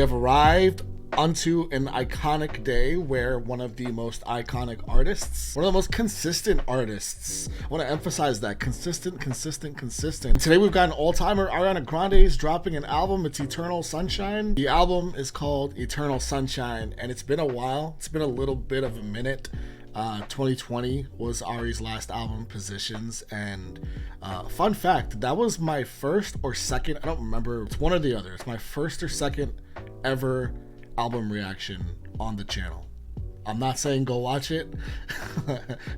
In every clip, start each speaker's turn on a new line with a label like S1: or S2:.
S1: have arrived onto an iconic day where one of the most iconic artists, one of the most consistent artists, I want to emphasize that, consistent. Today we've got an all-timer. Ariana Grande is dropping an album. It's Eternal Sunshine. The album is called Eternal Sunshine, and it's been a while. It's been a little bit of a minute. 2020 was Ari's last album, Positions, and fun fact, that was my first or second, I don't remember, it's one or the other, it's my first or second ever album reaction on the channel. I'm not saying go watch it.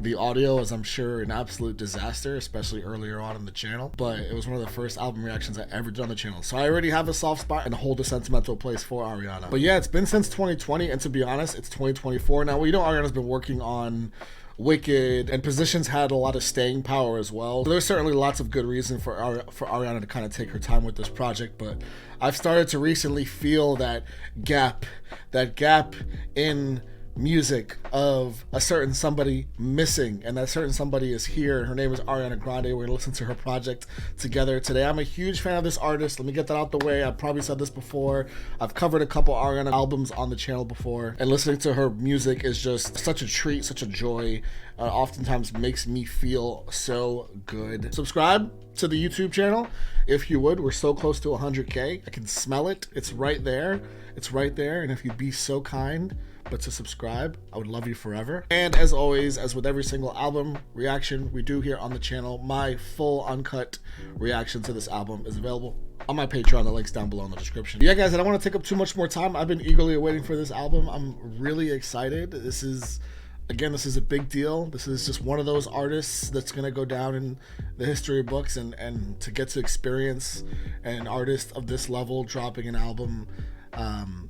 S1: The audio is, I'm sure, an absolute disaster, especially earlier on in the channel, but it was one of the first album reactions I ever did on the channel. So I already have a soft spot and hold a sentimental place for Ariana. But yeah, it's been since 2020, and to be honest, it's 2024 now. Well, you know, Ariana's been working on Wicked, and Positions had a lot of staying power as well. So there's certainly lots of good reason for Ariana to kind of take her time with this project, but I've started to recently feel that gap in music of a certain somebody missing, and that certain somebody is here. Her name is Ariana Grande. We're gonna listen to her project together today. I'm a huge fan of this artist. Let me get that out the way. I've probably said this before. I've covered a couple Ariana albums on the channel before, and listening to her music is just such a treat, such a joy. Oftentimes makes me feel so good. Subscribe to the YouTube channel if you would. We're so close to 100K. I can smell it. It's right there. It's right there. And if you'd be so kind but to subscribe, I would love you forever. And as always, as with every single album reaction we do here on the channel, my full uncut reaction to this album is available on my Patreon. The link's down below in the description. Yeah, guys, I don't want to take up too much more time. I've been eagerly waiting for this album. I'm really excited. This is a big deal. This is just one of those artists that's gonna go down in the history books, and to get to experience an artist of this level dropping an album,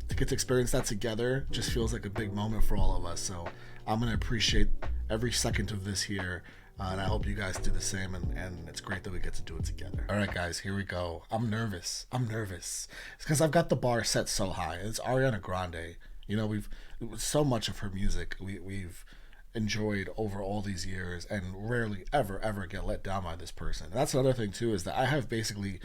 S1: to get to experience that together just feels like a big moment for all of us. So I'm gonna appreciate every second of this here, and I hope you guys do the same, and it's great that we get to do it together. All right, guys, here we go. I'm nervous. It's because I've got the bar set so high. It's Ariana Grande. You know, so much of her music we've enjoyed over all these years, and rarely ever get let down by this person. And that's another thing too, is that I have basically,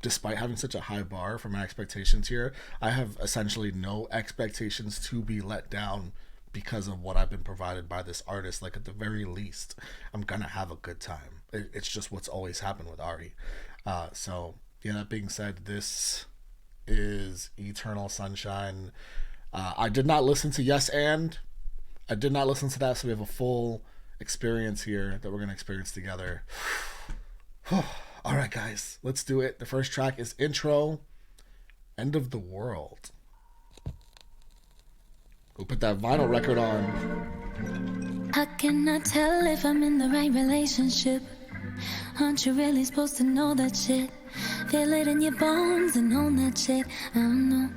S1: despite having such a high bar for my expectations here, I have essentially no expectations to be let down because of what I've been provided by this artist. Like, at the very least, I'm gonna have a good time. It's just what's always happened with Ari. So yeah, that being said, this is Eternal Sunshine. I did not listen to Yes and I did not listen to that, so we have a full experience here that we're going to experience together. All right, guys, let's do it. The first track is Intro, End of the World. We'll put that vinyl record on.
S2: How can I tell if I'm in the right relationship? Aren't you really supposed to know that shit? Feel it in your bones and own that shit. I don't know.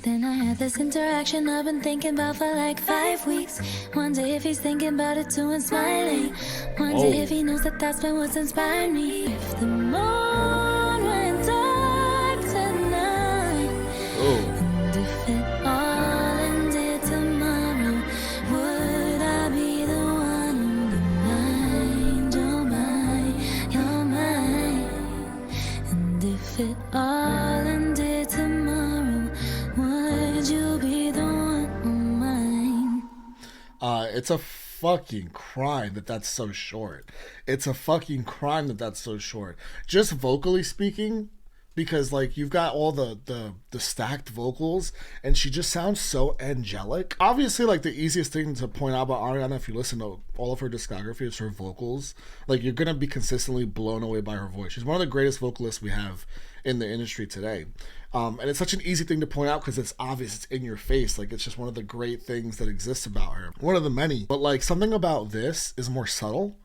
S2: Then I had this interaction I've been thinking about for like 5 weeks. Wonder if he's thinking about it too and smiling. Wonder if he knows that that's been what's inspired me. If the moon went dark tonight, and if it all ended tomorrow, would I be the one on your mind, your mind? And if it all ended tomorrow, would you be the one on mine?
S1: It's a fucking crime that that's so short. It's a fucking crime that that's so short. Just vocally speaking, because like you've got all the stacked vocals, and she just sounds so angelic. Obviously, like the easiest thing to point out about Ariana, if you listen to all of her discography, is her vocals. Like, you're gonna be consistently blown away by her voice. She's one of the greatest vocalists we have in the industry today. And it's such an easy thing to point out because it's obvious, it's in your face. Like, it's just one of the great things that exists about her. One of the many. But like, something about this is more subtle.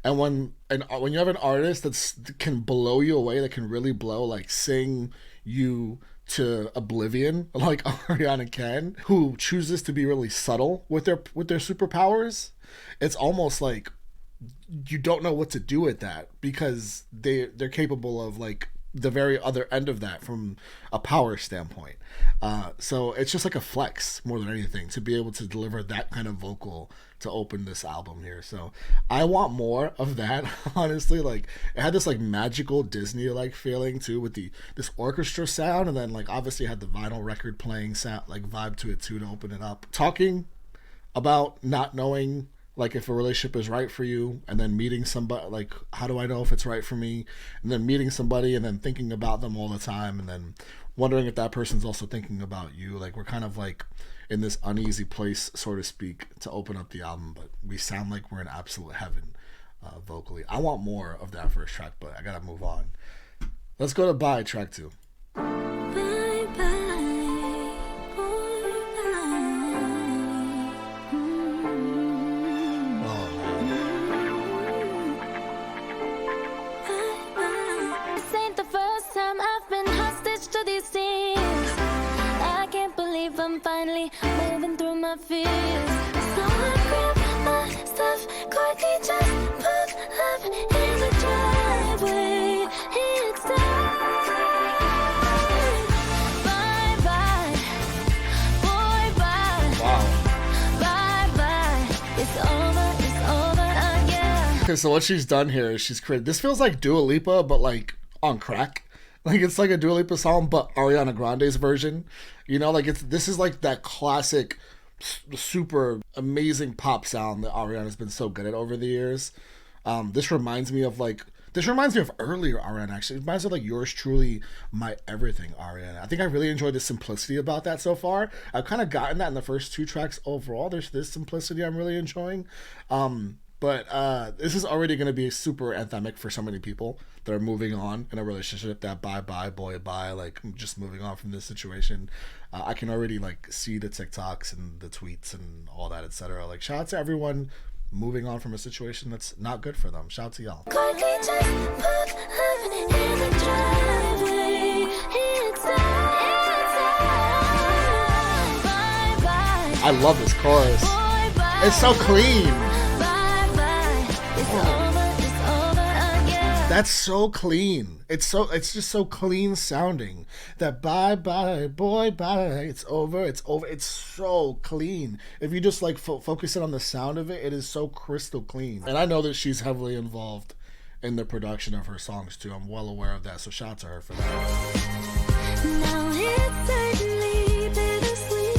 S1: And when you have an artist that can blow you away, that can really blow, like sing you to oblivion, like Ariana can, who chooses to be really subtle with their superpowers, it's almost like you don't know what to do with that, because they're capable of like the very other end of that from a power standpoint. So it's just like a flex more than anything to be able to deliver that kind of vocal to open this album here. So I want more of that, honestly. Like, it had this like magical Disney like feeling too, with this orchestra sound, and then like obviously it had the vinyl record playing sound like vibe to it too to open it up. Talking about not knowing like if a relationship is right for you, and then meeting somebody, like how do I know if it's right for me, and then meeting somebody and then thinking about them all the time, and then wondering if that person's also thinking about you. Like, we're kind of like in this uneasy place, so to speak, to open up the album, but we sound like we're in absolute heaven vocally. I want more of that first track, but I gotta move on. Let's go to Bye, track 2.
S2: Bye bye, boy, bye. This ain't the first time I've been hostage to these things. I can't believe I'm finally moving through my fears. So I grab my stuff, quickly just put up in the driveway. It's time. Bye bye, boy, bye.
S1: Wow.
S2: Bye bye. It's over again.
S1: Okay, so what she's done here is she's created, this feels like Dua Lipa, but like on crack. Like, it's like a Dua Lipa song, but Ariana Grande's version. You know, like, this is like that classic, super amazing pop sound that Ariana's been so good at over the years. This reminds me of earlier Ariana, actually. It reminds me of like Yours Truly, My Everything Ariana. I think I really enjoyed the simplicity about that so far. I've kind of gotten that in the first 2 tracks overall. There's this simplicity I'm really enjoying. But this is already going to be super anthemic for so many people that are moving on in a relationship, that bye, boy, bye, like just moving on from this situation. I can already like see the TikToks and the tweets and all that, etc. Like, shout out to everyone moving on from a situation that's not good for them. Shout out to y'all. I love this chorus. It's so clean. That's so clean. It's just so clean sounding. That bye bye boy bye. It's over. It's so clean. If you just like focus it on the sound of it, it is so crystal clean. And I know that she's heavily involved in the production of her songs too. I'm well aware of that. So shout out to her for that.
S2: Now it's certainly bittersweet.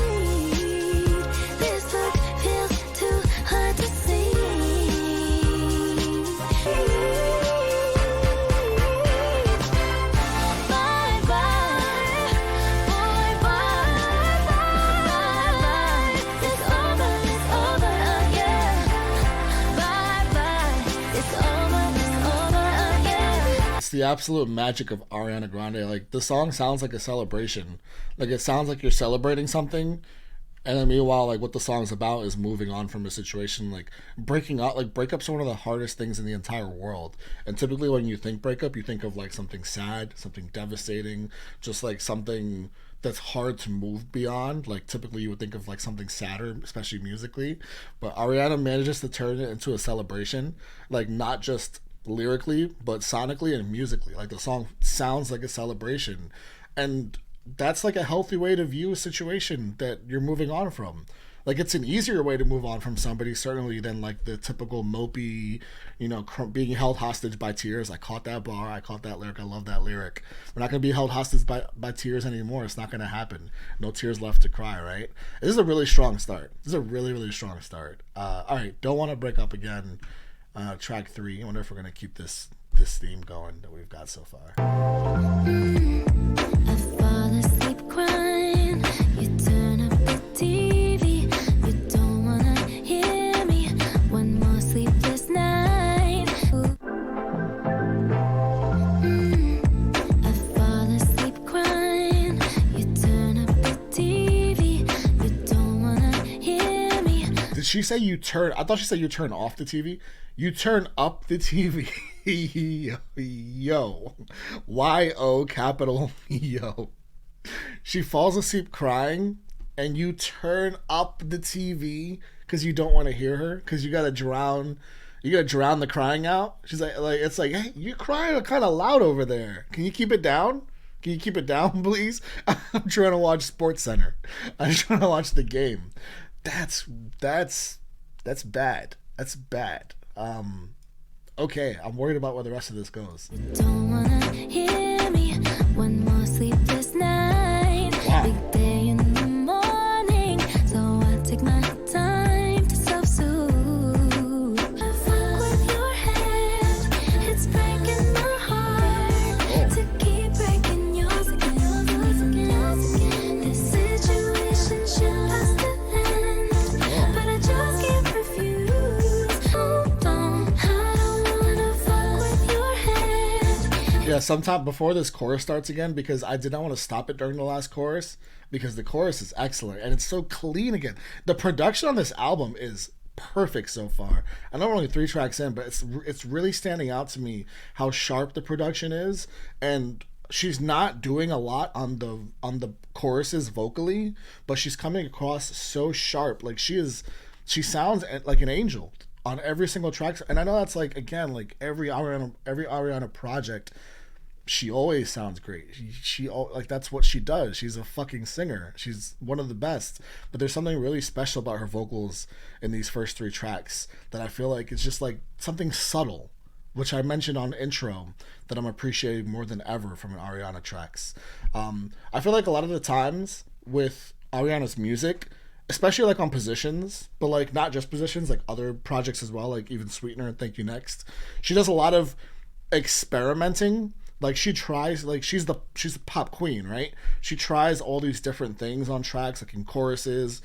S2: This look feels too hard to see.
S1: The absolute magic of Ariana Grande. Like, the song sounds like a celebration. Like, it sounds like you're celebrating something, and then meanwhile, like, what the song's about is moving on from a situation. Like, breaking up, like, breakups are one of the hardest things in the entire world, and typically when you think breakup, you think of like something sad, something devastating, just like something that's hard to move beyond. Like, typically you would think of like something sadder, especially musically, but Ariana manages to turn it into a celebration. Like, not just lyrically but sonically and musically. Like, the song sounds like a celebration, and that's like a healthy way to view a situation that you're moving on from. Like, it's an easier way to move on from somebody, certainly, than like the typical mopey, you know, being held hostage by tears. I caught that bar, I caught that lyric, I love that lyric. We're not going to be held hostage by tears anymore. It's not going to happen. No tears left to cry, right? This is a really strong start. This is a really, really strong start. All right, Don't Want to Break Up Again, track 3. I wonder if we're going to keep this theme going that we've got so far.
S2: I fall asleep crying. You turn up the TV. You don't wanna hear me. One more sleepless night. I fall asleep crying. You turn up the TV. You don't wanna hear me.
S1: Did she say you turn? I thought she said you turn off the TV. You turn up the TV. Yo. Y-O capital Yo. She falls asleep crying, and you turn up the TV because you don't want to hear her, because you got to drown You gonna drown the crying out? She's like it's like, hey, you're crying kind of loud over there. Can you keep it down? Can you keep it down, please? I'm trying to watch Sports Center. I'm trying to watch the game. That's bad. That's bad. Okay, I'm worried about where the rest of this goes.
S2: Don't wanna hear me. One more sleepless night.
S1: Wow.
S2: Big day in the morning. So I take my time to self-soothe. I fuck with your head. It's breaking my heart to keep breaking yours again. This situation should last to end, but I just can't refuse. Hold on, I don't wanna fuck with your head.
S1: Yeah, sometime before this chorus starts again, because I did not want to stop it during the last chorus, because the chorus is excellent and it's so clean again. The production on this album is perfect so far. I know we're only 3 tracks in, but it's really standing out to me how sharp the production is, and she's not doing a lot on the choruses vocally, but she's coming across so sharp. Like she sounds like an angel on every single track. And I know that's like, again, like every Ariana project, she always sounds great. She like that's what she does. She's a fucking singer. She's one of the best. But there's something really special about her vocals in these first 3 tracks that I feel like it's just like something subtle, which I mentioned on intro, that I'm appreciating more than ever from an Ariana tracks. I feel like a lot of the times with Ariana's music, especially like on Positions, but like not just Positions, like other projects as well, like even Sweetener and Thank You Next, she does a lot of experimenting. Like she tries, like she's the pop queen, right? She tries all these different things on tracks, like in choruses,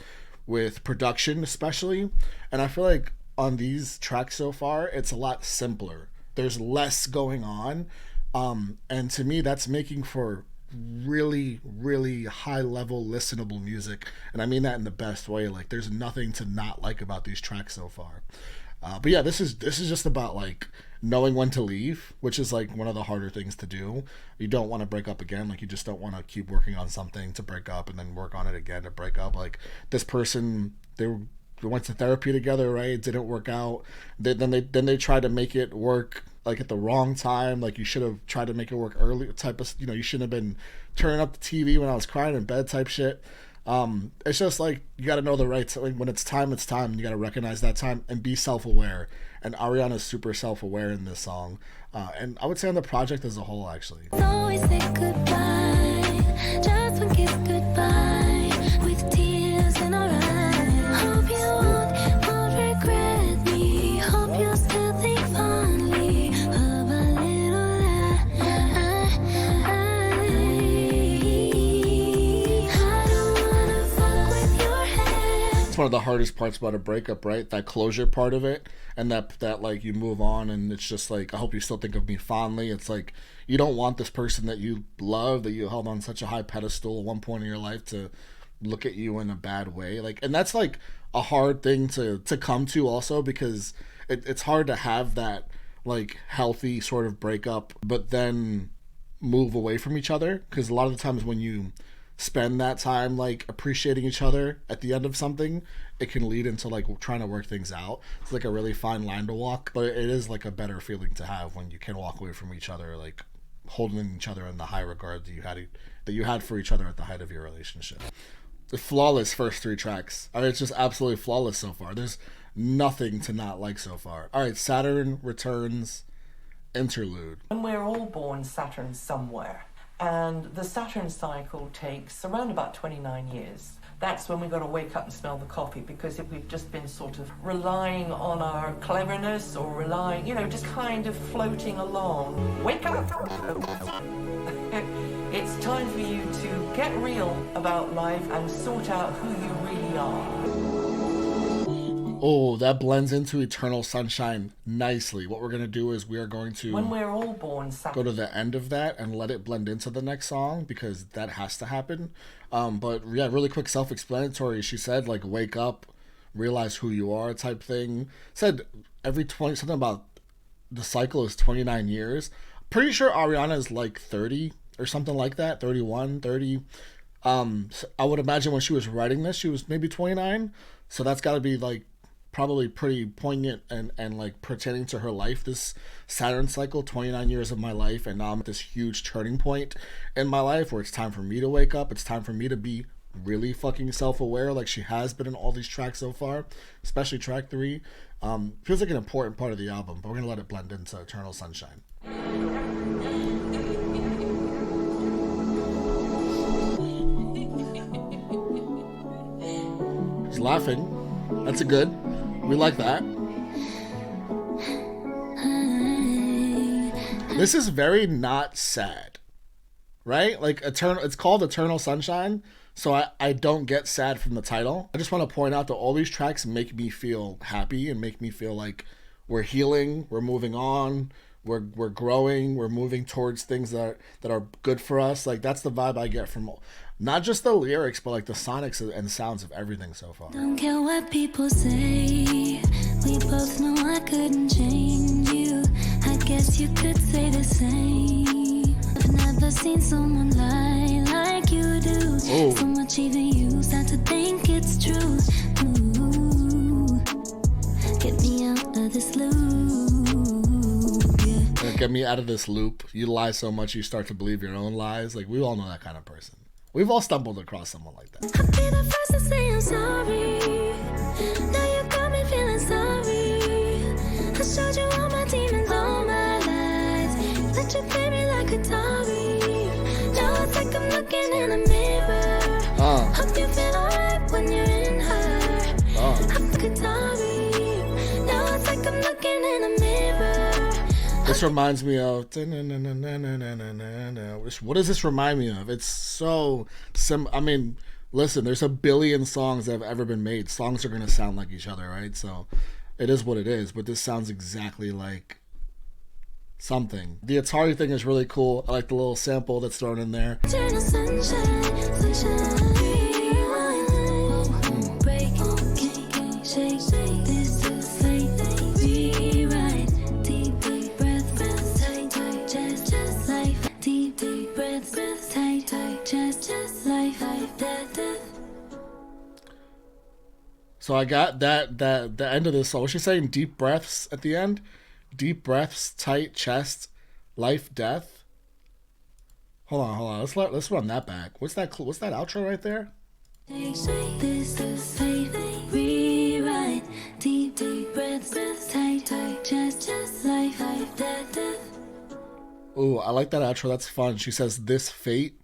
S1: with production especially. And I feel like on these tracks so far, it's a lot simpler. There's less going on, and to me, that's making for really, really high level listenable music, and I mean that in the best way. Like there's nothing to not like about these tracks so far. But yeah, this is just about like knowing when to leave, which is like one of the harder things to do. You don't want to break up again. Like you just don't want to keep working on something to break up and then work on it again to break up. Like this person, they went to therapy together, right? It didn't work out. Then they tried to make it work like at the wrong time. Like you should have tried to make it work early. Type of, you shouldn't have been turning up the TV when I was crying in bed. Type shit. It's just like you got to know the right time. When it's time, it's time. You got to recognize that time and be self-aware. And Ariana's super self-aware in this song. And I would say on the project as a whole, actually.
S2: Always say goodbye, just one kiss goodbye, with tears in our eyes. Hope you won't regret me. Hope you'll still think fondly of a little I don't wanna fuck with your head.
S1: It's one of the hardest parts about a breakup, right? That closure part of it, and that like you move on, and it's just like, I hope you still think of me fondly. It's like you don't want this person that you love, that you held on such a high pedestal at one point in your life, to look at you in a bad way. Like, and that's like a hard thing to come to also, because it's hard to have that like healthy sort of breakup but then move away from each other, because a lot of the times when you spend that time like appreciating each other at the end of something, it can lead into like trying to work things out. It's like a really fine line to walk, but it is like a better feeling to have when you can walk away from each other, like holding each other in the high regard that you had for each other at the height of your relationship. The flawless first 3 tracks. I mean, it's just absolutely flawless so far. There's nothing to not like so far. All right, Saturn Returns interlude.
S3: When we're all born, Saturn's somewhere. And the Saturn cycle takes around about 29 years. That's when we've got to wake up and smell the coffee, because if we've just been sort of relying on our cleverness or relying, just kind of floating along, wake up! It's time for you to get real about life and sort out who you really are.
S1: Oh, that blends into Eternal Sunshine nicely. What we're going to do is we are going to
S3: When we're all born,
S1: go to the end of that and let it blend into the next song, because that has to happen. But yeah, really quick self-explanatory. She said like wake up, realize who you are type thing. Said every 20, something about the cycle is 29 years. Pretty sure Ariana is like 30 or something like that, 31, 30. So I would imagine when she was writing this, she was maybe 29. So that's got to be like probably pretty poignant and like pertaining to her life, this Saturn cycle, 29 years of my life, and now I'm at this huge turning point in my life where it's time for me to wake up. It's time for me to be really fucking self-aware, like she has been in all these tracks so far, especially track 3. Feels like an important part of the album, but we're gonna let it blend into Eternal Sunshine. He's laughing. That's a good. We like that. This is very not sad, right? Like eternal. It's called Eternal Sunshine, so I don't get sad from the title. I just want to point out that all these tracks make me feel happy and make me feel like we're healing, we're moving on, we're growing, we're moving towards things that are good for us. Like that's the vibe I get from not just the lyrics, but like the sonics and sounds of everything so far.
S2: Don't care what people say. We both know I couldn't change you. I guess you could say the same. I've never seen someone lie like you do.
S1: Oh.
S2: So much even you start to think it's true. Ooh, get me out of this loop. Yeah.
S1: Get me out of this loop. You lie so much you start to believe your own lies. Like we all know that kind of person. We've all stumbled across someone like that.
S2: I'll be the first to say I'm sorry. Now you got me feeling sorry. I showed you all my demons, all my lies. Let you play me like Atari. Now it's like I'm looking in a mirror. Hope you feel alright when you're in her. I'm Atari. Now it's like I'm looking in a mirror.
S1: This reminds me of... What does this remind me of? It's so... I mean, listen, there's a billion songs that have ever been made. Songs are going to sound like each other, right? So it is what it is. But this sounds exactly like something. The Atari thing is really cool. I like the little sample that's thrown in there.
S2: Eternal sunshine, sunshine. Break, shake, this is fate. Rewrite, deep breath, tight, just life. Deep breath, tight, just life. Death.
S1: So I got that the end of this song. What's she saying? Deep breaths at the end? Deep breaths, tight chest, life, death. Hold on. Let's run that back. What's that outro right there?
S2: This is fate. Rewrite. Deep breaths, tight, just life. Death.
S1: Ooh, I like that outro. That's fun. She says, "This fate,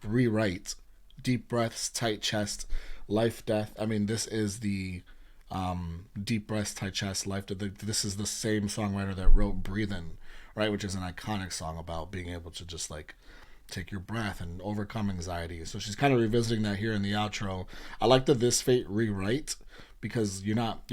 S1: rewrite. Deep breaths, tight chest, life, death." I mean, this is the deep breaths, tight chest, life. This is the same songwriter that wrote "Breathin'," right? Which is an iconic song about being able to just like take your breath and overcome anxiety. So she's kind of revisiting that here in the outro. I like the "This fate, rewrite," because you're not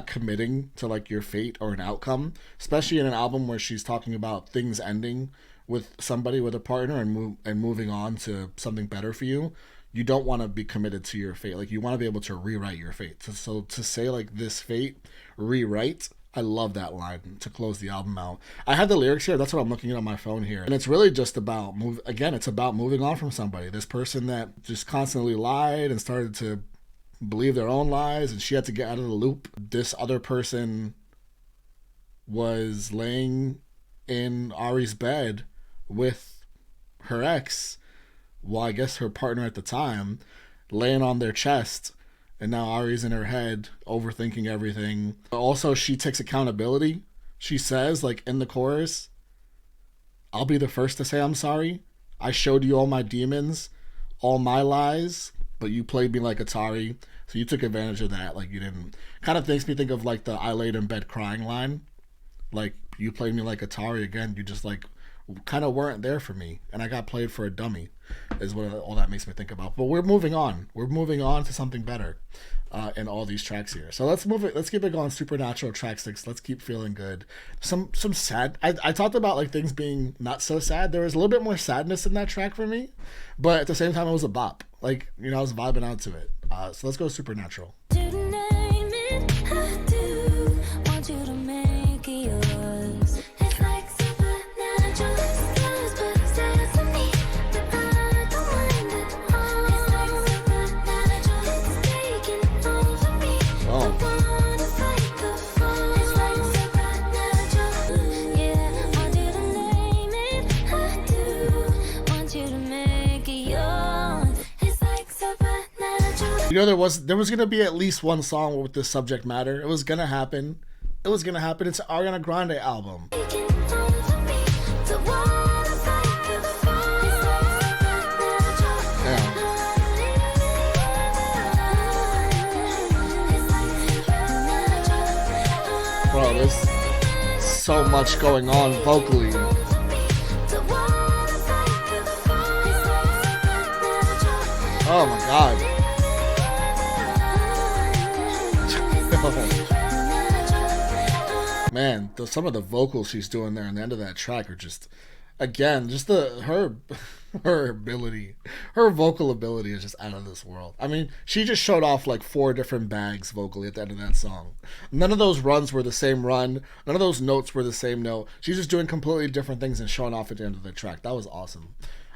S1: committing to like your fate or an outcome, especially in an album where she's talking about things ending with somebody, with a partner, and moving on to something better for you. You don't want to be committed to your fate. Like you want to be able to rewrite your fate. So to say like "this fate, rewrite," I love that line to close the album out. I had the lyrics here. That's what I'm looking at on my phone here. And it's really just about it's about moving on from somebody. This person that just constantly lied and started to believe their own lies, and she had to get out of the loop. This other person was laying in Ari's bed with her ex, well, I guess her partner at the time, laying on their chest, and now Ari's in her head overthinking everything. Also, she takes accountability. She says, like in the chorus, "I'll be the first to say I'm sorry. I showed you all my demons, all my lies, but you played me like Atari. So you took advantage of that. Like you didn't." Kind of makes me think of like the "I laid in bed crying" line. Like you played me like Atari again. You just like kind of weren't there for me, and I got played for a dummy, is what all that makes me think about. But we're moving on. We're moving on to something better in all these tracks here. So let's move it. Let's keep it going. Supernatural track 6. Let's keep feeling good. Some sad. I talked about like things being not so sad. There was a little bit more sadness in that track for me, but at the same time it was a bop. Like, you know, I was vibing out to it. So let's go Supernatural.
S2: To name it, I do want you to make it yours. It's like supernatural skies, but it stands for me. But I don't mind it all. It's like supernatural, it's taking over me.
S1: Oh.
S2: I wanna fight
S1: You know, there was gonna be at least one song with this subject matter. It was gonna happen. It was gonna happen. It's an Ariana Grande album. Bro, there's so much going on vocally. Oh my god. Man, some of the vocals she's doing there in the end of that track are just, again, just her ability, her vocal ability is just out of this world. I mean, she just showed off like 4 different bags vocally at the end of that song. None of those runs were the same run. None of those notes were the same note. She's just doing completely different things and showing off at the end of the track. That was awesome.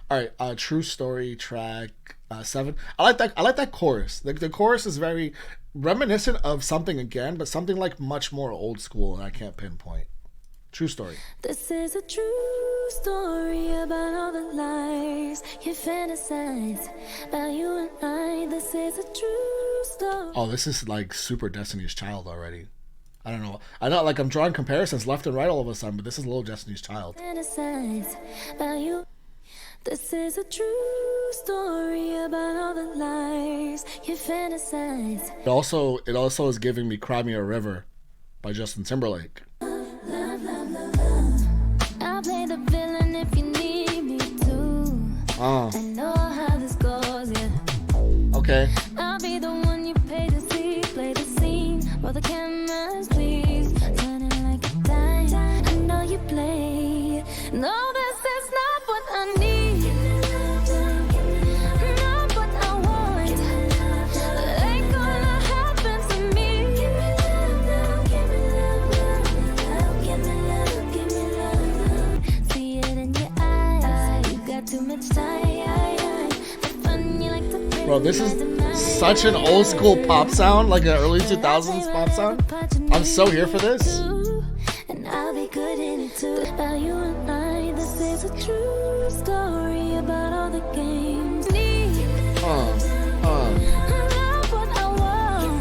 S1: All right, True Story track 7. I like that chorus. The chorus is very reminiscent of something again, but something like much more old school, and I can't pinpoint. True Story.
S2: This is a true story about all the lies you fantasize about you and I. This is a true story.
S1: Oh, this is like super Destiny's Child already. I don't know. I know, like, I'm drawing comparisons left and right all of a sudden, but this is a little Destiny's Child.
S2: Fantasize about you. This is a true story about all the lies you fantasize.
S1: It also is giving me Cry Me a River by Justin Timberlake.
S2: I'll play the villain if you need me to. I know how this goes, yeah.
S1: Okay.
S2: I'll be the one you pay to see, play the scene, while the cameras please, turning like a dime. I know you play. No, this is not what I need. Not what I want. Ain't gonna happen to me. Give me love. See it in your eyes. You got too much time. The fun you like to play.
S1: Bro, this is such an old school pop sound, like an early 2000s pop sound. I'm so here for this.
S2: And I'll be good in it too. About you and I, this is a true story about all the games. Not what I want.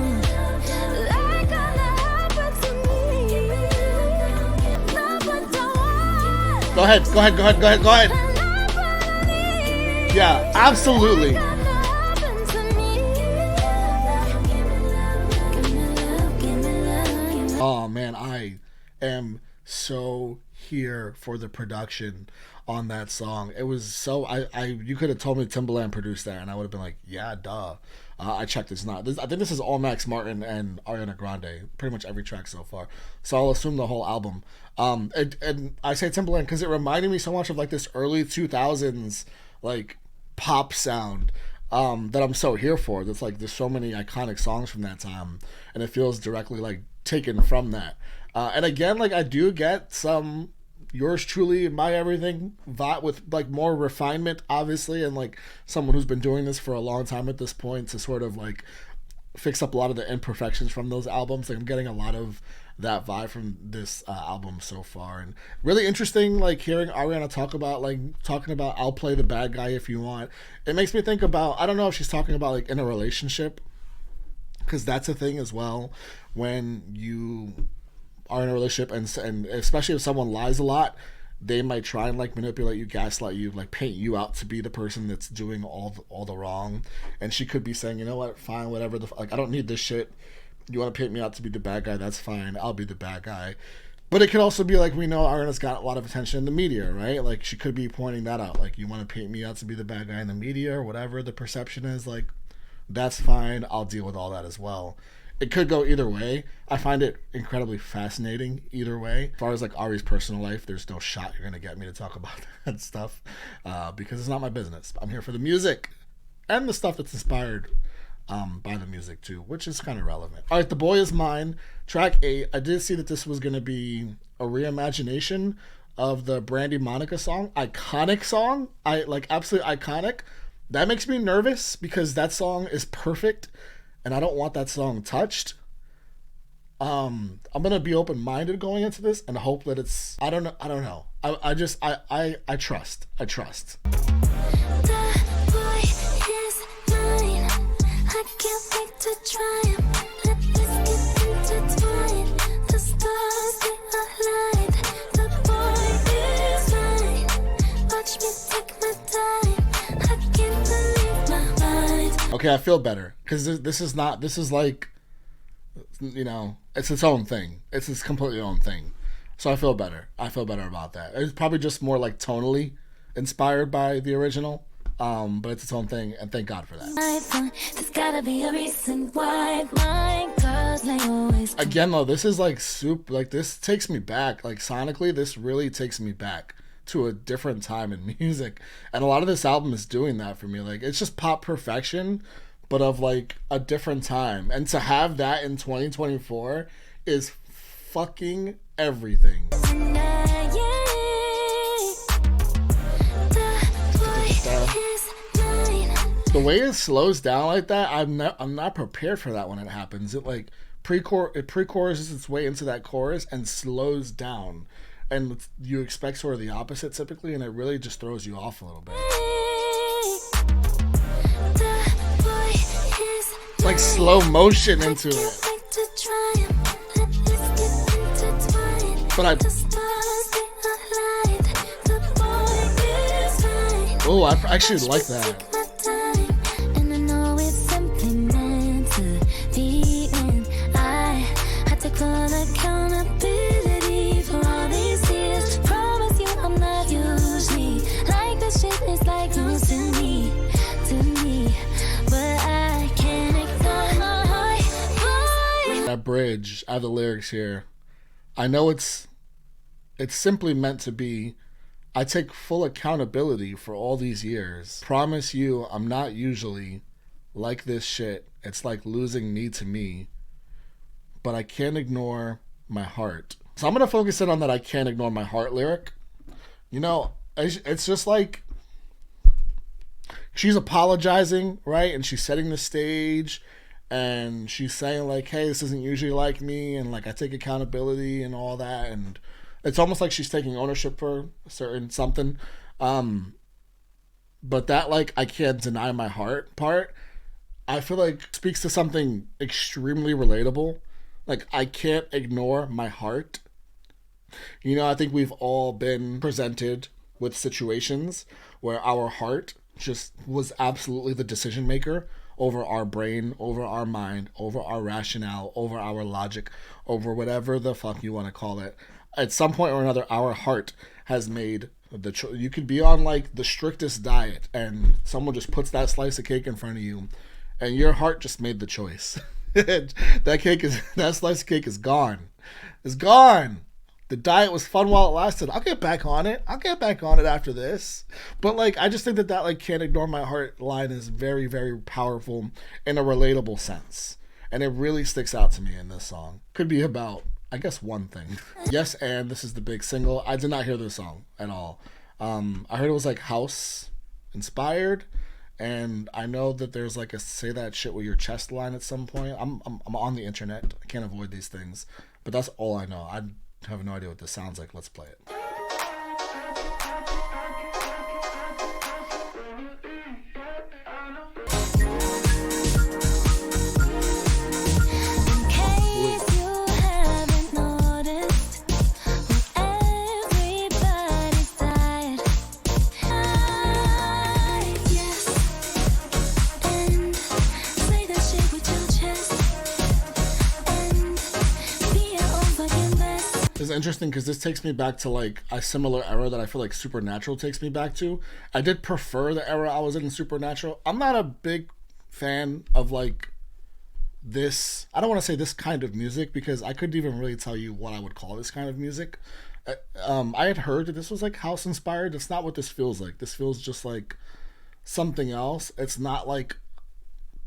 S2: Ain't gonna happen to me. Not what I want.
S1: Go ahead.
S2: Not what I need.
S1: Yeah, absolutely.
S2: Ain't gonna happen to me. Give me love.
S1: Oh man, I am so here for the production on that song. It was so you could have told me Timbaland produced that and I would have been like, yeah, duh. I checked, it's not. I think this is all Max Martin and Ariana Grande, pretty much every track so far. So I'll assume the whole album. And I say Timbaland because it reminded me so much of like this early 2000s like pop sound that I'm so here for. That's like, there's so many iconic songs from that time and it feels directly like taken from that. And again, like I do get some Yours Truly, My Everything vibe with like more refinement, obviously, and like someone who's been doing this for a long time at this point to sort of like fix up a lot of the imperfections from those albums. Like I'm getting a lot of that vibe from this album so far, and really interesting like hearing Ariana talking about I'll play the bad guy if you want. It makes me think about, I don't know if she's talking about like in a relationship, because that's a thing as well when you are in a relationship and especially if someone lies a lot, they might try and like manipulate you, gaslight you, like paint you out to be the person that's doing all the wrong. And she could be saying, you know what, fine, whatever, like I don't need this shit. You want to paint me out to be the bad guy, that's fine, I'll be the bad guy. But it could also be like, we know Ariana's got a lot of attention in the media, right? Like she could be pointing that out, like, you want to paint me out to be the bad guy in the media or whatever the perception is, like that's fine, I'll deal with all that as well. It could go either way. I find it incredibly fascinating either way. As far as like Ari's personal life, there's no shot you're gonna get me to talk about that stuff because it's not my business. I'm here for the music and the stuff that's inspired by the music too, which is kind of relevant. All right, The Boy Is Mine, track 8. I did see that this was gonna be a reimagination of the Brandy Monica song. Iconic song. I like, absolutely iconic. That makes me nervous because that song is perfect. And I don't want that song touched. I'm gonna be open-minded going into this and hope that it's, I don't know. I trust.
S2: The boy is mine. I can't wait to try 'em. Let's get intertwined. The stars they align. The boy is mine. Watch me take my time. I can't believe my mind.
S1: Okay, I feel better because this is like, you know, it's its own thing. It's its completely own thing. So I feel better. I feel better about that. It's probably just more like tonally inspired by the original, but it's its own thing, and thank God for that.
S2: There's gotta be a reason why my girls they always.
S1: Again, though, this is like soup. Like, this takes me back. Like, sonically, this really takes me back to a different time in music, and a lot of this album is doing that for me. Like, it's just pop perfection, but of like a different time, and to have that in 2024 is fucking everything. The way it slows down like that, I'm not prepared for that when it happens. It like pre-choruses its way into that chorus and slows down, and you expect sort of the opposite typically, and it really just throws you off a little bit. It's like slow motion into it. But I actually like that. That bridge, I have the lyrics here. I know it's simply meant to be, I take full accountability for all these years. Promise you I'm not usually like this shit. It's like losing me to me. But I can't ignore my heart. So I'm going to focus in on that I can't ignore my heart lyric. You know, it's just like she's apologizing, right? And she's setting the stage. And she's saying like, hey, this isn't usually like me. And like, I take accountability and all that. And it's almost like she's taking ownership for a certain something. But that like, I can't deny my heart part, I feel like speaks to something extremely relatable. Like, I can't ignore my heart. You know, I think we've all been presented with situations where our heart just was absolutely the decision maker over our brain, over our mind, over our rationale, over our logic, over whatever the fuck you want to call it. At some point or another, our heart has made the choice. You could be on like the strictest diet and someone just puts that slice of cake in front of you and your heart just made the choice. that slice of cake is gone. It's gone. The diet was fun while it lasted. I'll get back on it. I'll get back on it after this. But like, I just think that like can't ignore my heart line is very, very powerful in a relatable sense. And it really sticks out to me in this song. Could be about, I guess, one thing. Yes, and this is the big single. I did not hear this song at all. I heard it was like house inspired. And I know that there's like a say that shit with your chest line at some point. I'm on the internet. I can't avoid these things. But that's all I know. I have no idea what this sounds like. Let's play it. It's interesting because this takes me back to like a similar era that I feel like Supernatural takes me back to. I did prefer the era I was in Supernatural. I'm not a big fan of like this, I don't want to say this kind of music because I couldn't even really tell you what I would call this kind of music. I had heard that this was like house inspired. That's not what this feels like. This feels just like something else. It's not like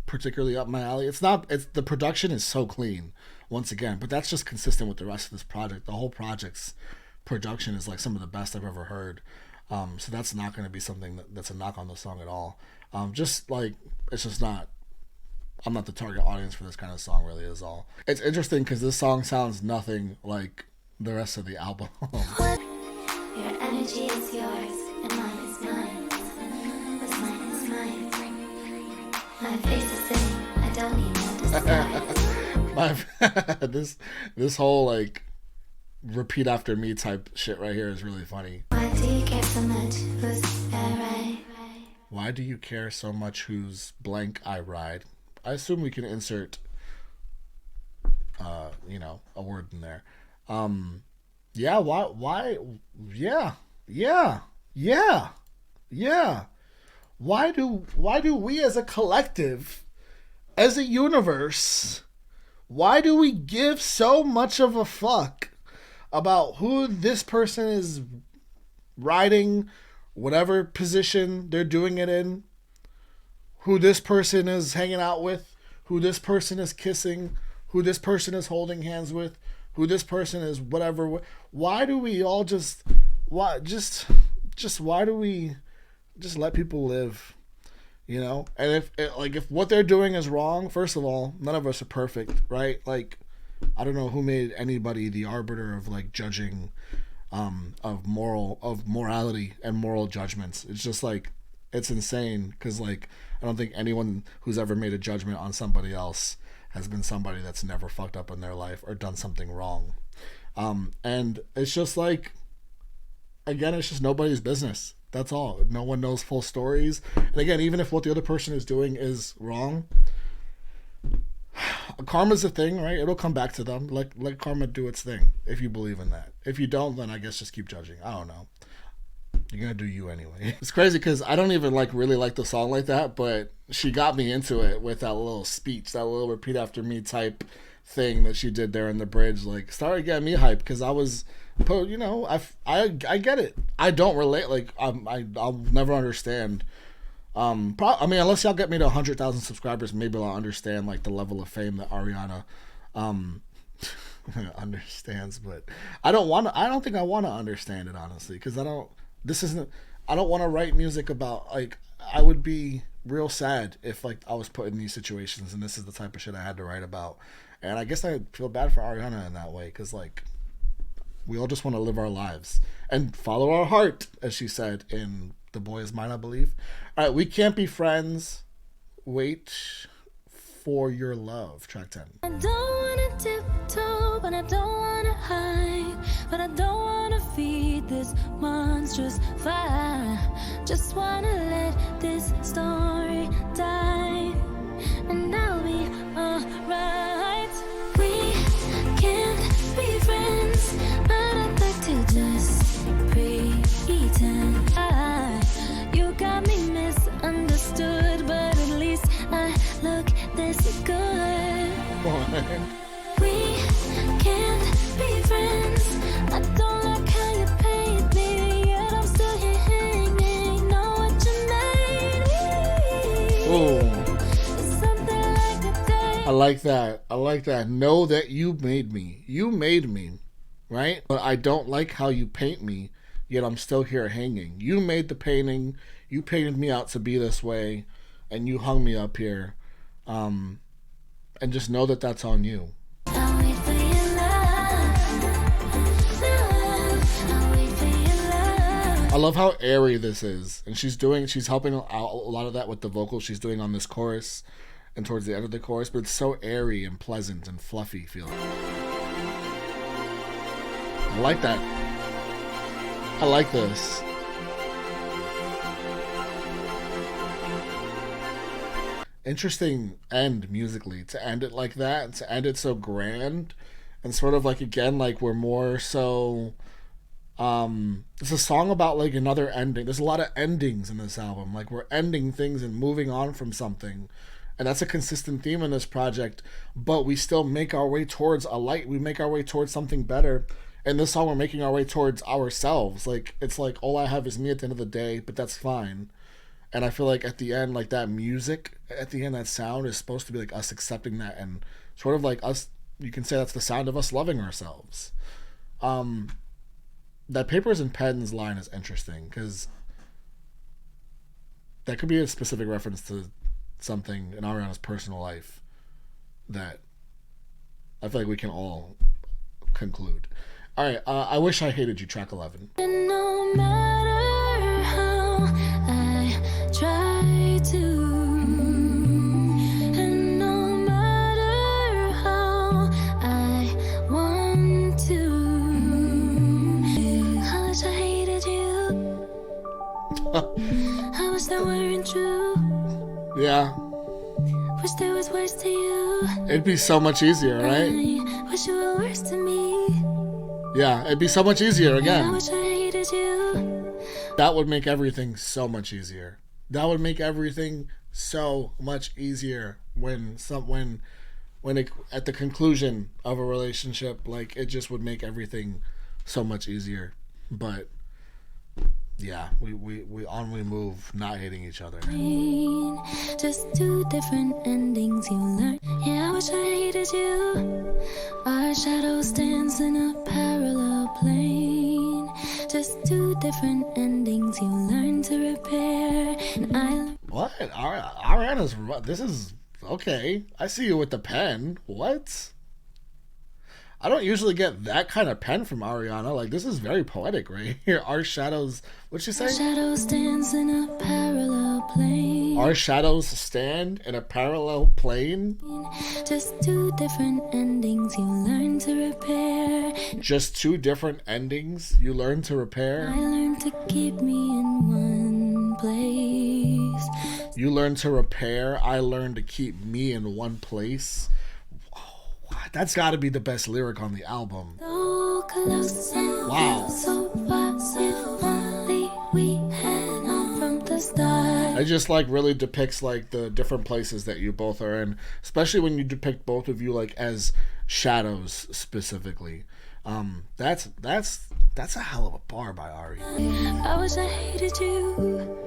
S1: particularly up my alley. It's the production is so clean once again, but that's just consistent with the rest of this project. The whole project's production is like some of the best I've ever heard. So that's not going to be something that's a knock on the song at all. Just like, it's just not, I'm not the target audience for this kind of song really is all. It's interesting because this song sounds nothing like the rest of the album.
S2: Your energy is yours and mine is mine. What's mine is mine. My face is same. I don't even understand.
S1: This whole like repeat after me type shit right here is really funny.
S2: Why do you care so much? Who's alright?
S1: Why do you care so much whose blank I ride? I assume we can insert a word in there. Yeah, why yeah. Why do we as a collective, as a universe, why do we give so much of a fuck about who this person is riding, whatever position they're doing it in, who this person is hanging out with, who this person is kissing, who this person is holding hands with, who this person is whatever. Why do we all why do we just let people live? And if what they're doing is wrong, first of all, none of us are perfect, right? Like, I don't know who made anybody the arbiter of like judging of morality and moral judgments. It's just like, it's insane, because like I don't think anyone who's ever made a judgment on somebody else has been somebody that's never fucked up in their life or done something wrong. And it's just like, again, it's just nobody's business. That's all. No one knows full stories. And again, even if what the other person is doing is wrong, karma's a thing, right? It'll come back to them. Let karma do its thing, if you believe in that. If you don't, then I guess just keep judging. I don't know. You're gonna do you anyway. It's crazy because I don't even really like the song like that, but she got me into it with that little speech, that little repeat after me type thing that she did there in the bridge. Like, started getting me hyped because I was, I get it. I don't relate. Like, I'll never understand. Unless y'all get me to 100,000 subscribers, maybe I'll understand like the level of fame that Ariana understands. But I don't think I want to understand it, honestly, because I don't want to write music about, like, I would be real sad if like I was put in these situations and this is the type of shit I had to write about. And I guess I feel bad for Ariana in that way, because like we all just want to live our lives and follow our heart, as she said in The Boy Is Mine, I believe. All right, We Can't Be Friends. Wait for Your Love, track 10.
S2: I don't wanna tiptoe, but I don't wanna hide, but I don't wanna feed this monstrous fire. Just wanna let this story die, and I'll be alright. We can't be friends, but I'd like to just pretend. You got me misunderstood, but at least I look this good. We can't be friends. I don't like how you paint me, yet I'm still here hanging. Know what you made me.
S1: Oh,
S2: It's something like a day.
S1: I like that. Know that you made me. You made me, right? But I don't like how you paint me, yet I'm still here hanging. You made the painting. You painted me out to be this way, and you hung me up here. And just know that that's on you.
S2: I'll wait for your love. I'll wait for your love.
S1: I love how airy this is. And she's helping out a lot of that with the vocals she's doing on this chorus and towards the end of the chorus, but it's so airy and pleasant and fluffy feeling. I like that. I like this. Interesting end musically, to end it like that, to end it so grand, and sort of like, again, like we're more so it's a song about like another ending. There's a lot of endings in this album, like we're ending things and moving on from something, and that's a consistent theme in this project. But we still make our way towards a light, we make our way towards something better. In this song, we're making our way towards ourselves. Like, it's like all I have is me at the end of the day, but that's fine. And I feel like at the end, like that music, at the end, that sound is supposed to be like us accepting that, and sort of like us, you can say that's the sound of us loving ourselves. That Papers and Pens line is interesting, because that could be a specific reference to something in Ariana's personal life that I feel like we can all conclude. All right, I Wish I Hated You, track 11.
S2: And no matter how I try to, and no I wish that weren't true.
S1: Yeah.
S2: Wish there was worse to you.
S1: It'd be so much easier, right?
S2: I wish you were worse to me.
S1: Yeah, it'd be so much easier
S2: I
S1: again.
S2: wish I hated you.
S1: That would make everything so much easier. That would make everything so much easier when it, at the conclusion of a relationship, like it just would make everything so much easier. But yeah, we on we move, not hating each other.
S2: Just two different endings you learn. Yeah, I wish I hated you. Our shadow stands in a parallel plane. Just two different endings you learn to repair. And I
S1: What? Ariana's, this is okay. I see you with the pen. What? I don't usually get that kind of pen from Ariana. Like, this is very poetic right here. Our shadows, what'd she say?
S2: Our shadow stands in a parallel plane.
S1: Our shadows stand in a parallel plane.
S2: Just two different endings you learn to repair.
S1: Just two different endings you learn to repair.
S2: I learned to keep me in one place.
S1: You learn to repair. I learned to keep me in one place. That's got to be the best lyric on the album.
S2: So close and
S1: Wow.
S2: so far, if only we had known from the start.
S1: It just like really depicts like the different places that you both are in, especially when you depict both of you like as shadows specifically. That's a hell of a bar by Ari.
S2: I wish I hated you.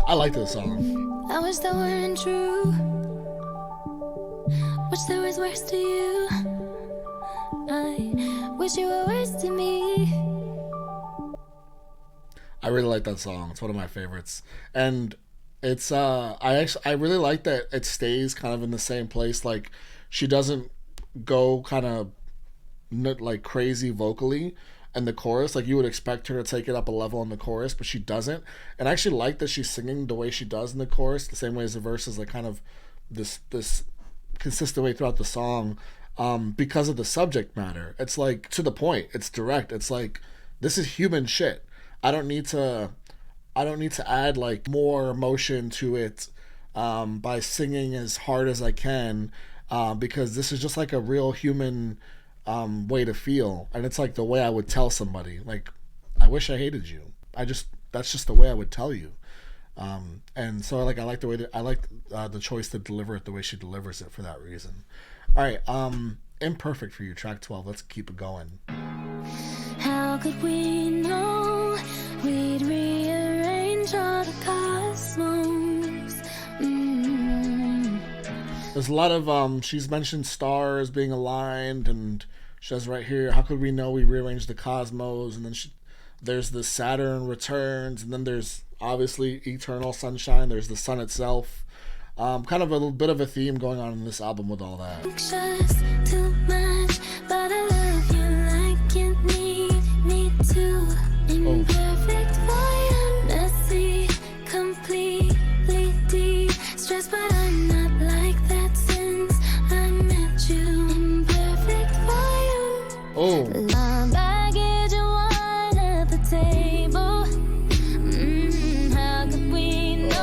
S1: I like this song.
S2: I wish that weren't true. Wish there was worse to you. I wish you were worse to me.
S1: I really like that song. It's one of my favorites, and it's I really like that it stays kind of in the same place. Like she doesn't go kind of like crazy vocally in the chorus. Like you would expect her to take it up a level in the chorus, but she doesn't. And I actually like that she's singing the way she does in the chorus, the same way as the verses, like kind of this consistent way throughout the song, because of the subject matter. It's like to the point. It's direct. It's like this is human shit. I don't need to add like more emotion to it by singing as hard as I can, because this is just like a real human way to feel, and it's like the way I would tell somebody, like, I wish I hated you. That's just the way I would tell you. And so I like the way that I like the choice to deliver it the way she delivers it for that reason. All right, Imperfect for you, track 12. Let's keep it going.
S2: How could we know we'd rearrange all the cosmos?
S1: There's a lot of she's mentioned stars being aligned, and she says right here, how could we know we rearranged the cosmos? And then there's the Saturn returns, and then there's obviously eternal sunshine. There's the sun itself. Kind of a little bit of a theme going on in this album with all that.
S2: Anxious too much, but I love you like you need me to. Imperfect for you, messy, completely deep. Stressed, but I'm not like that since I met you. Imperfect for you.
S1: Oh.
S2: Long baggage and wine at the table. How could we know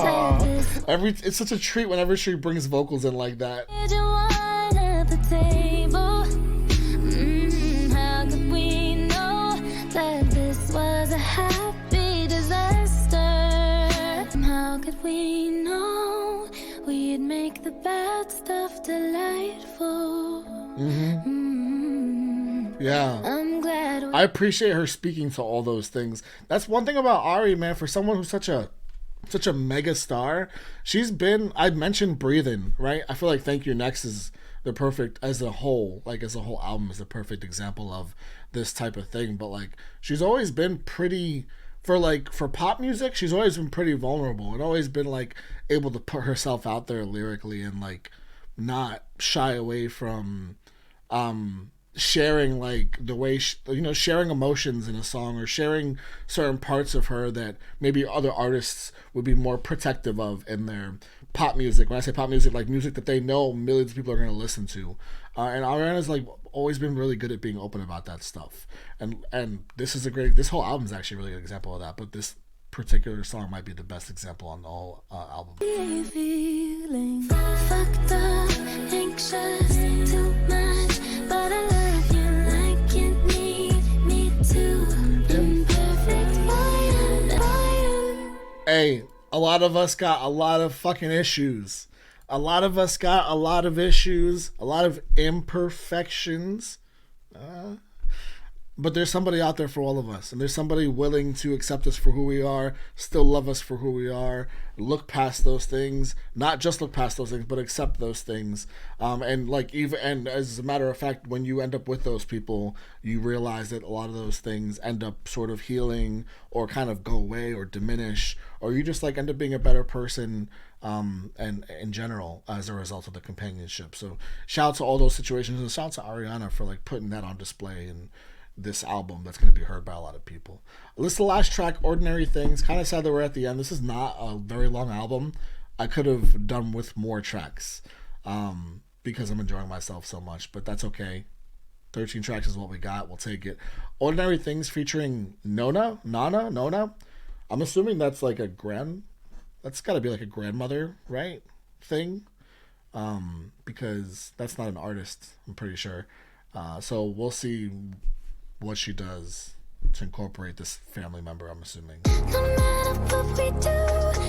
S2: that this
S1: It's such a treat whenever she brings vocals in like that.
S2: baggage and wine at the table? How could we know that this was a happy disaster? How could we know we'd make the bad stuff delightful?
S1: Yeah.
S2: I'm glad
S1: I appreciate her speaking to all those things. That's one thing about Ari, man. For someone who's such a mega star, I mentioned Breathing, right? I feel like Thank You Next is the perfect, as a whole album is the perfect example of this type of thing. But like, she's always been pretty, for pop music, she's always been pretty vulnerable and always been like able to put herself out there lyrically and like not shy away from sharing like the way sharing emotions in a song, or sharing certain parts of her that maybe other artists would be more protective of in their pop music. When I say pop music, like music that they know millions of people are going to listen to, and Ariana's like always been really good at being open about that stuff, and this whole album is actually a really good example of that, but this particular song might be the best example on the whole album.
S2: Feeling fucked up, anxious, too much, but I love you like you need me to. Imperfect fire.
S1: Hey, a lot of us got a lot of fucking issues. A lot of us got a lot of issues, a lot of imperfections. But there's somebody out there for all of us, and there's somebody willing to accept us for who we are, still love us for who we are, look past those things, not just look past those things, but accept those things. And as a matter of fact, when you end up with those people, you realize that a lot of those things end up sort of healing or kind of go away or diminish, or you just like end up being a better person and in general as a result of the companionship. So shout out to all those situations, and shout out to Ariana for like putting that on display and this album that's going to be heard by a lot of people. This is the last track, Ordinary Things. Kind of sad that we're at the end. This is not a very long album. I could have done with more tracks because I'm enjoying myself so much, but that's okay. 13 tracks is what we got. We'll take it. Ordinary Things featuring Nona. I'm assuming that's like that's got to be like a grandmother, right? Thing. Because that's not an artist, I'm pretty sure. So we'll see what she does to incorporate this family member, I'm assuming.
S2: No matter what we do,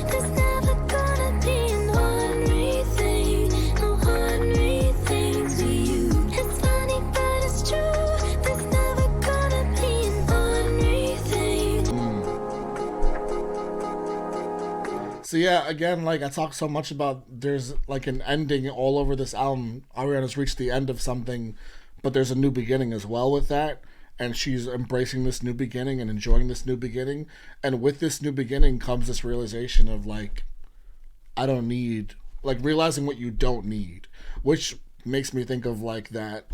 S2: there's never gonna be an ordinary thing. No ordinary things with you. It's funny, but it's true. There's never gonna be an ordinary thing.
S1: So yeah, again, like I talk so much about there's like an ending all over this album. Ariana's reached the end of something, but there's a new beginning as well with that. And she's embracing this new beginning and enjoying this new beginning. And with this new beginning comes this realization of like, I don't need, like realizing what you don't need, which makes me think of like that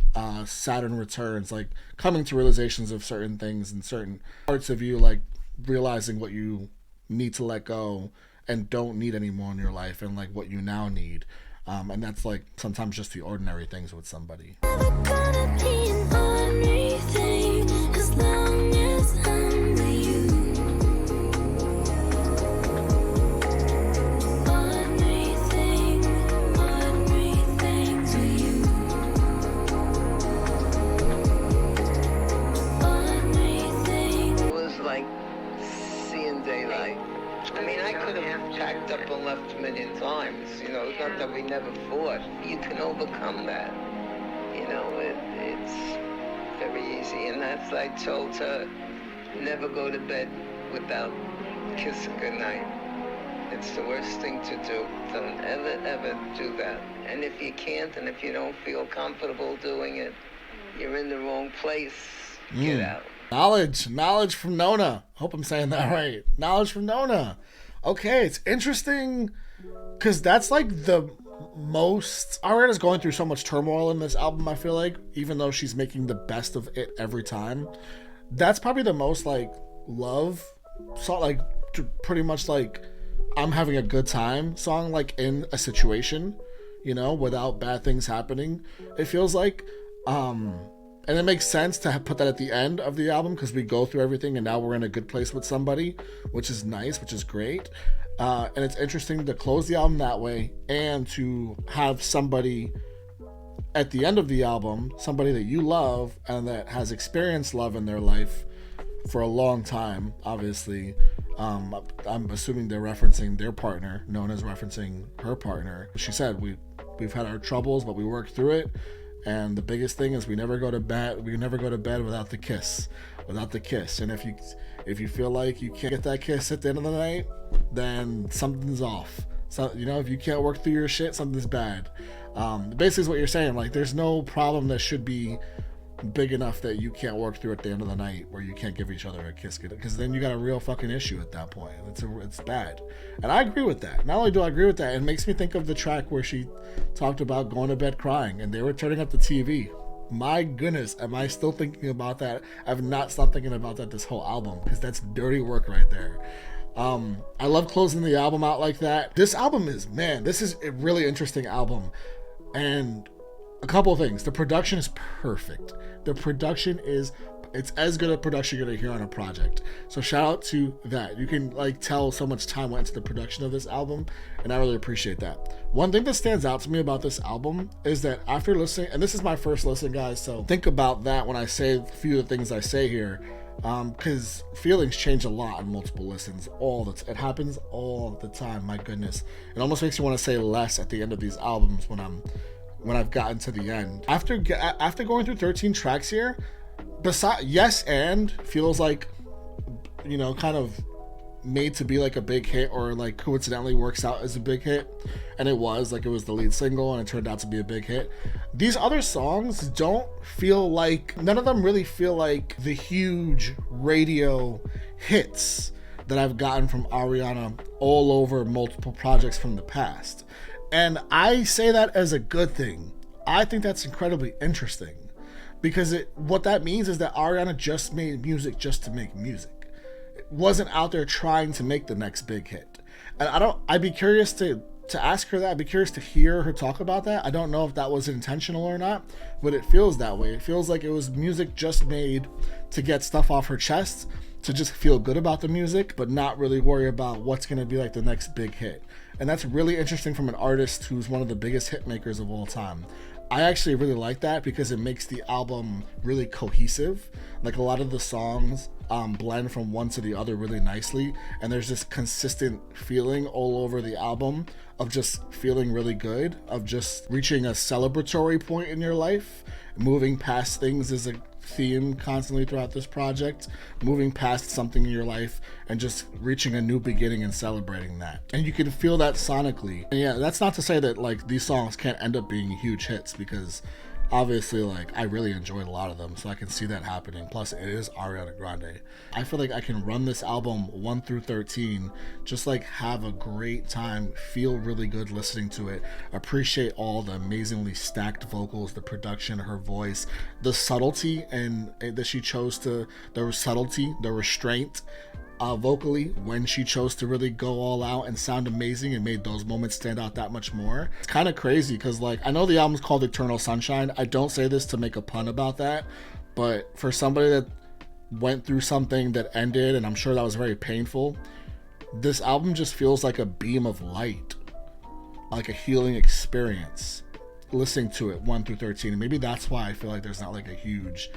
S1: Saturn Returns, like coming to realizations of certain things and certain parts of you, like realizing what you need to let go and don't need anymore in your life, and like what you now need. And that's like sometimes just the ordinary things with somebody.
S2: Never gonna be an ordinary thing as long as I'm with you. Ordinary things with you. Ordinary things.
S4: It was like seeing daylight. I mean, I could have packed up and left a million times. You know, it's not that we never fought. You can overcome that. You know, it's very easy. And that's, I told her, never go to bed without kissing goodnight. It's the worst thing to do. Don't ever do that. And if you can't, and if you don't feel comfortable doing it, you're in the wrong place. Get out.
S1: Knowledge from Nona. Hope I'm saying that right. Knowledge from Nona. Okay, it's interesting because that's like the most. Ariana's going through so much turmoil in this album, I feel like, even though she's making the best of it every time. That's probably the most like love song, like pretty much like I'm having a good time song, like in a situation, you know, without bad things happening. It feels like and it makes sense to put that at the end of the album because we go through everything and now we're in a good place with somebody, which is nice, which is great. And it's interesting to close the album that way and to have somebody at the end of the album, somebody that you love and that has experienced love in their life for a long time, obviously. I'm assuming they're referencing their partner. Nona's referencing her partner. She said, we've had our troubles, but we worked through it. And the biggest thing is we never go to bed without the kiss. And if you feel like you can't get that kiss at the end of the night, then something's off. So, you know, if you can't work through your shit, something's bad. Basically is what you're saying. Like, there's no problem that should be big enough that you can't work through at the end of the night where you can't give each other a kiss, because then you got a real fucking issue at that point. It's bad. And I agree with that. Not only do I agree with that, it makes me think of the track where she talked about going to bed crying and they were turning up the TV. My goodness, am I still thinking about that? I've not stopped thinking about that this whole album, because that's dirty work right there. I love closing the album out like that. This album is, man, this is a really interesting album. And A couple of things. The production is perfect. The production is, it's as good a production you're gonna hear on a project. So shout out to that. You can like tell so much time went into the production of this album, and I really appreciate that. One thing that stands out to me about this album is that after listening, and this is my first listen, guys, so think about that when I say a few of the things I say here, because feelings change a lot on multiple listens. It happens all the time. My goodness, it almost makes me want to say less at the end of these albums when I've gotten to the end. After going through 13 tracks here, besides Yes and feels like, you know, kind of made to be like a big hit, or like coincidentally works out as a big hit, and it was the lead single and it turned out to be a big hit. These other songs don't feel like, none of them really feel like the huge radio hits that I've gotten from Ariana all over multiple projects from the past. And I say that as a good thing. I think that's incredibly interesting, because what that means is that Ariana just made music just to make music. It wasn't out there trying to make the next big hit. And I'd be curious to ask her that. I'd be curious to hear her talk about that. I don't know if that was intentional or not, but it feels that way. It feels like it was music just made to get stuff off her chest, to just feel good about the music, but not really worry about what's going to be like the next big hit. And that's really interesting from an artist who's one of the biggest hit makers of all time. I actually really like that because it makes the album really cohesive. Like a lot of the songs blend from one to the other really nicely, and there's this consistent feeling all over the album of just feeling really good, of just reaching a celebratory point in your life. Moving past things is a theme constantly throughout this project, moving past something in your life and just reaching a new beginning and celebrating that. And you can feel that sonically. And yeah, that's not to say that like these songs can't end up being huge hits, because obviously like I really enjoyed a lot of them, so I can see that happening. Plus it is Ariana Grande. I feel like I can run this album 1 through 13, just like have a great time, feel really good listening to it, appreciate all the amazingly stacked vocals, the production, her voice, the subtlety, and that she chose to, the restraint vocally, when she chose to really go all out and sound amazing and made those moments stand out that much more. It's kind of crazy because like I know the album's called Eternal Sunshine. I don't say this to make a pun about that, but for somebody that went through something that ended, and I'm sure that was very painful, this album just feels like a beam of light, like a healing experience listening to it 1 through 13. And maybe that's why I feel like there's not like a huge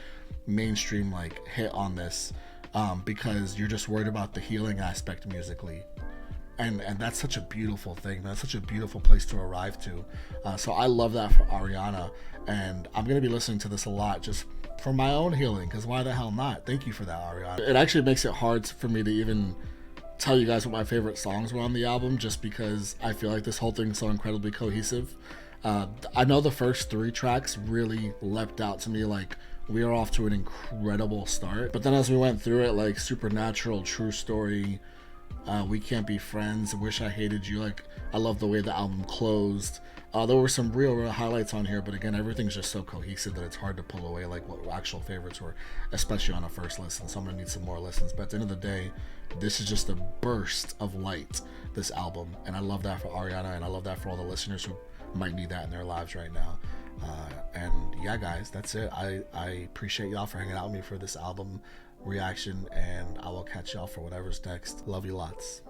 S1: mainstream like hit on this, because you're just worried about the healing aspect musically, and that's such a beautiful thing. That's such a beautiful place to arrive to. So I love that for Ariana, and I'm gonna be listening to this a lot just for my own healing, because why the hell not? Thank you for that, Ariana. It actually makes it hard for me to even tell you guys what my favorite songs were on the album, just because I feel like this whole thing's so incredibly cohesive. I know the first 3 tracks really leapt out to me, like we are off to an incredible start, but then as we went through it, like Supernatural, True Story, We Can't Be Friends, Wish I Hated You, like I love the way the album closed. There were some real highlights on here, but again, everything's just so cohesive that it's hard to pull away like what actual favorites were, especially on a first listen. So I'm gonna need some more listens, but at the end of the day, this is just a burst of light, this album, and I love that for Ariana, and I love that for all the listeners who might need that in their lives right now. And yeah, guys, that's it. I appreciate y'all for hanging out with me for this album reaction, and I will catch y'all for whatever's next. Love you lots.